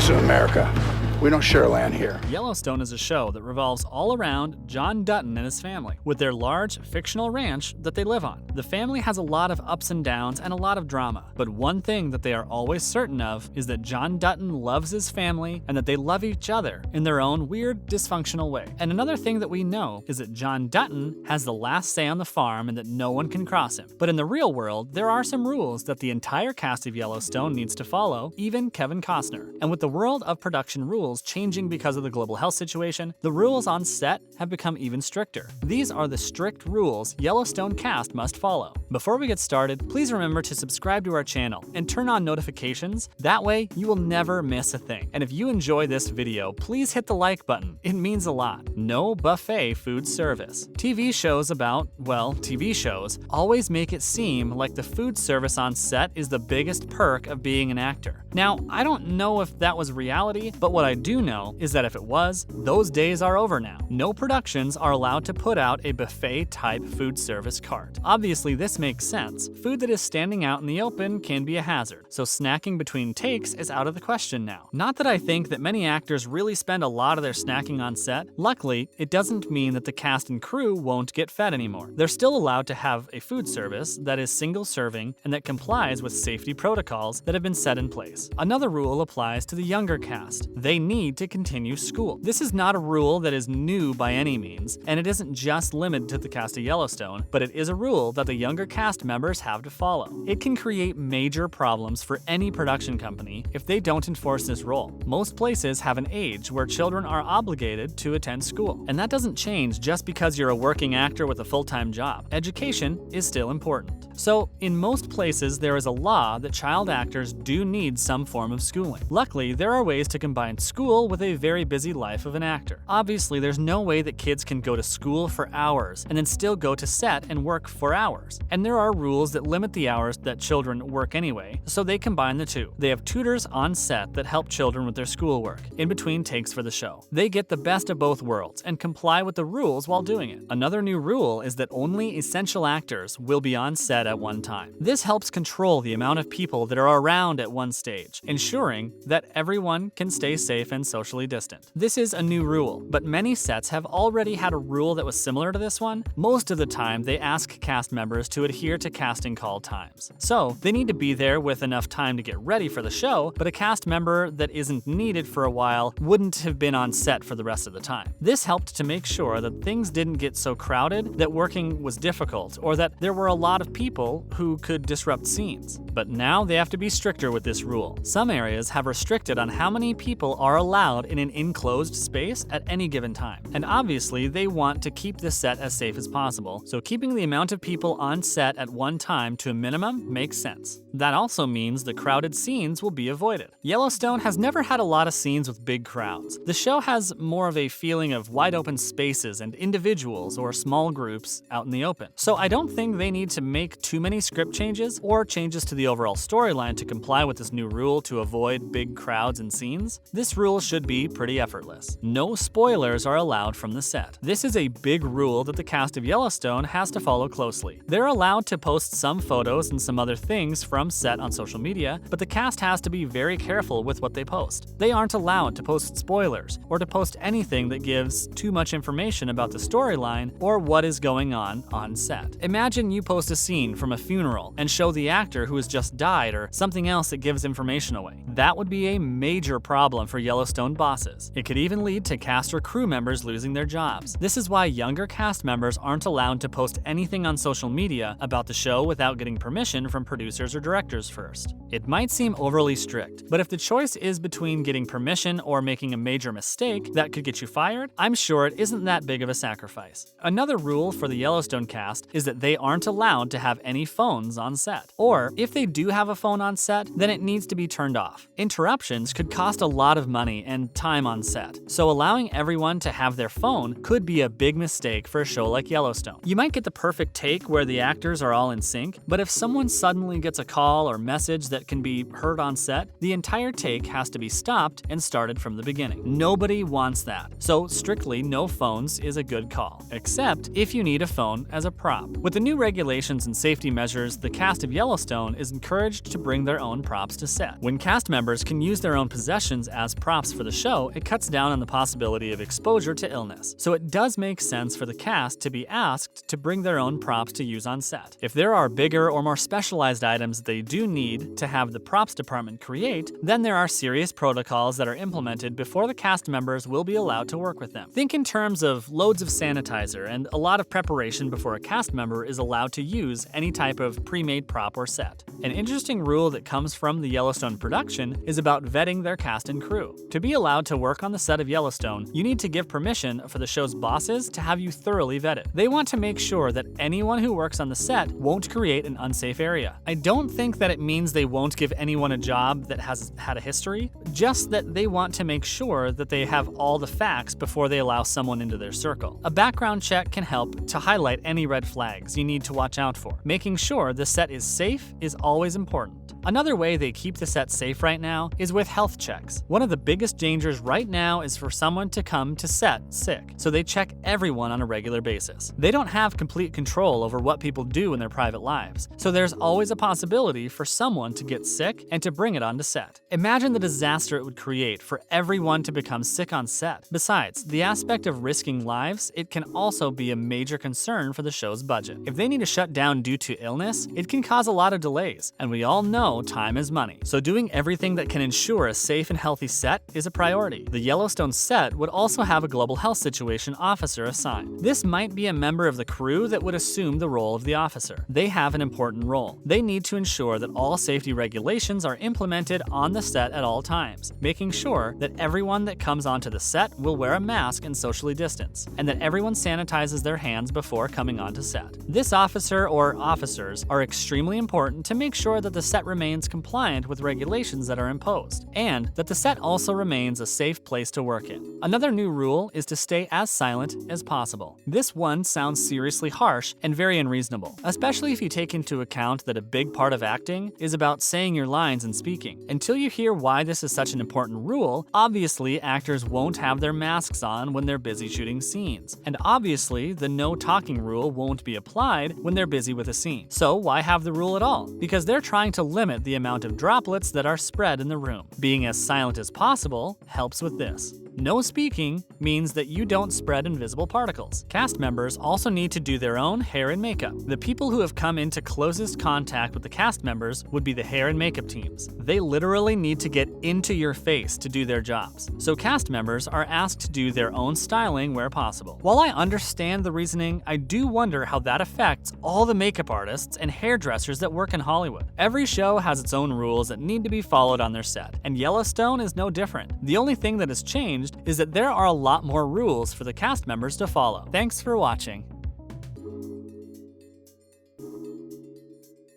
Listen, America, we don't share land here. Yellowstone is a show that revolves all around John Dutton and his family, with their large, fictional ranch that they live on. The family has a lot of ups and downs and a lot of drama, but one thing that they are always certain of is that John Dutton loves his family and that they love each other in their own weird, dysfunctional way. And another thing that we know is that John Dutton has the last say on the farm and that no one can cross him. But in the real world, there are some rules that the entire cast of Yellowstone needs to follow, even Kevin Costner. And with the world of production rules changing because of the global health situation, the rules on set have become even stricter. These are the strict rules Yellowstone cast must follow. Before we get started, please remember to subscribe to our channel and turn on notifications. That way, you will never miss a thing. And if you enjoy this video, please hit the like button. It means a lot. No buffet food service. TV shows about, well, TV shows always make it seem like the food service on set is the biggest perk of being an actor. Now, I don't know if that was reality, but what I do know is that if it was, those days are over now. No productions are allowed to put out a buffet-type food service cart. Obviously, this makes sense. Food that is standing out in the open can be a hazard, so snacking between takes is out of the question now. Not that I think that many actors really spend a lot of their snacking on set. Luckily, it doesn't mean that the cast and crew won't get fed anymore. They're still allowed to have a food service that is single-serving and that complies with safety protocols that have been set in place. Another rule applies to the younger cast. They need to continue school. This is not a rule that is new by any means, and it isn't just limited to the cast of Yellowstone, but it is a rule that the younger cast members have to follow. It can create major problems for any production company if they don't enforce this rule. Most places have an age where children are obligated to attend school, and that doesn't change just because you're a working actor with a full-time job. Education is still important. So, in most places, there is a law that child actors do need some form of schooling. Luckily, there are ways to combine school with a very busy life of an actor. Obviously, there's no way that kids can go to school for hours and then still go to set and work for hours. And there are rules that limit the hours that children work anyway, so they combine the two. They have tutors on set that help children with their schoolwork in between takes for the show. They get the best of both worlds and comply with the rules while doing it. Another new rule is that only essential actors will be on set at one time. This helps control the amount of people that are around at one stage, ensuring that everyone can stay safe and socially distant. This is a new rule, but many sets have already had a rule that was similar to this one. Most of the time, they ask cast members to adhere to casting call times. So, they need to be there with enough time to get ready for the show, but a cast member that isn't needed for a while wouldn't have been on set for the rest of the time. This helped to make sure that things didn't get so crowded that working was difficult, or that there were a lot of people who could disrupt scenes. But now they have to be stricter with this rule. Some areas have restricted on how many people are allowed in an enclosed space at any given time. And obviously, they want to keep the set as safe as possible, so keeping the amount of people on set at one time to a minimum makes sense. That also means the crowded scenes will be avoided. Yellowstone has never had a lot of scenes with big crowds. The show has more of a feeling of wide open spaces and individuals or small groups out in the open. So I don't think they need to make too many script changes or changes to the overall storyline to comply with this new rule to avoid big crowds and scenes. This rule should be pretty effortless. No spoilers are allowed from the set. This is a big rule that the cast of Yellowstone has to follow closely. They're allowed to post some photos and some other things from set on social media, but the cast has to be very careful with what they post. They aren't allowed to post spoilers or to post anything that gives too much information about the storyline or what is going on set. Imagine you post a scene from a funeral and show the actor who has just died or something else that gives information away. That would be a major problem for Yellowstone bosses. It could even lead to cast or crew members losing their jobs. This is why younger cast members aren't allowed to post anything on social media about the show without getting permission from producers or directors first. It might seem overly strict, but if the choice is between getting permission or making a major mistake that could get you fired, I'm sure it isn't that big of a sacrifice. Another rule for the Yellowstone cast is that they aren't allowed to have any phones on set. Or, if they do have a phone on set, then it needs to be turned off. Interruptions could cost a lot of money money and time on set, so allowing everyone to have their phone could be a big mistake for a show like Yellowstone. You might get the perfect take where the actors are all in sync, but if someone suddenly gets a call or message that can be heard on set, the entire take has to be stopped and started from the beginning. Nobody wants that, so strictly no phones is a good call, except if you need a phone as a prop. With the new regulations and safety measures, the cast of Yellowstone is encouraged to bring their own props to set. When cast members can use their own possessions as props for the show, it cuts down on the possibility of exposure to illness. So it does make sense for the cast to be asked to bring their own props to use on set. If there are bigger or more specialized items they do need to have the props department create, then there are serious protocols that are implemented before the cast members will be allowed to work with them. Think in terms of loads of sanitizer and a lot of preparation before a cast member is allowed to use any type of pre-made prop or set. An interesting rule that comes from the Yellowstone production is about vetting their cast and crew. To be allowed to work on the set of Yellowstone, you need to give permission for the show's bosses to have you thoroughly vetted. They want to make sure that anyone who works on the set won't create an unsafe area. I don't think that it means they won't give anyone a job that has had a history, just that they want to make sure that they have all the facts before they allow someone into their circle. A background check can help to highlight any red flags you need to watch out for. Making sure the set is safe is always important. Another way they keep the set safe right now is with health checks. One of the biggest dangers right now is for someone to come to set sick, so they check everyone on a regular basis. They don't have complete control over what people do in their private lives, so there's always a possibility for someone to get sick and to bring it onto set. Imagine the disaster it would create for everyone to become sick on set. Besides, the aspect of risking lives, it can also be a major concern for the show's budget. If they need to shut down due to illness, it can cause a lot of delays, and we all know time is money. So doing everything that can ensure a safe and healthy set is a priority. The Yellowstone set would also have a global health situation officer assigned. This might be a member of the crew that would assume the role of the officer. They have an important role. They need to ensure that all safety regulations are implemented on the set at all times, making sure that everyone that comes onto the set will wear a mask and socially distance, and that everyone sanitizes their hands before coming onto set. This officer or officers are extremely important to make sure that the set remains compliant with regulations that are imposed, and that the set also remains a safe place to work in. Another new rule is to stay as silent as possible. This one sounds seriously harsh and very unreasonable, especially if you take into account that a big part of acting is about saying your lines and speaking. Until you hear why this is such an important rule, obviously actors won't have their masks on when they're busy shooting scenes, and obviously the no talking rule won't be applied when they're busy with a scene. So why have the rule at all? Because they're trying to limit the amount of droplets that are spread in the room. Being as silent as possible helps with this. No speaking means that you don't spread invisible particles. Cast members also need to do their own hair and makeup. The people who have come into closest contact with the cast members would be the hair and makeup teams. They literally need to get into your face to do their jobs. So cast members are asked to do their own styling where possible. While I understand the reasoning, I do wonder how that affects all the makeup artists and hairdressers that work in Hollywood. Every show has its own rules that need to be followed on their set, and Yellowstone is no different. The only thing that has changed is that there are a lot more rules for the cast members to follow. Thanks for watching.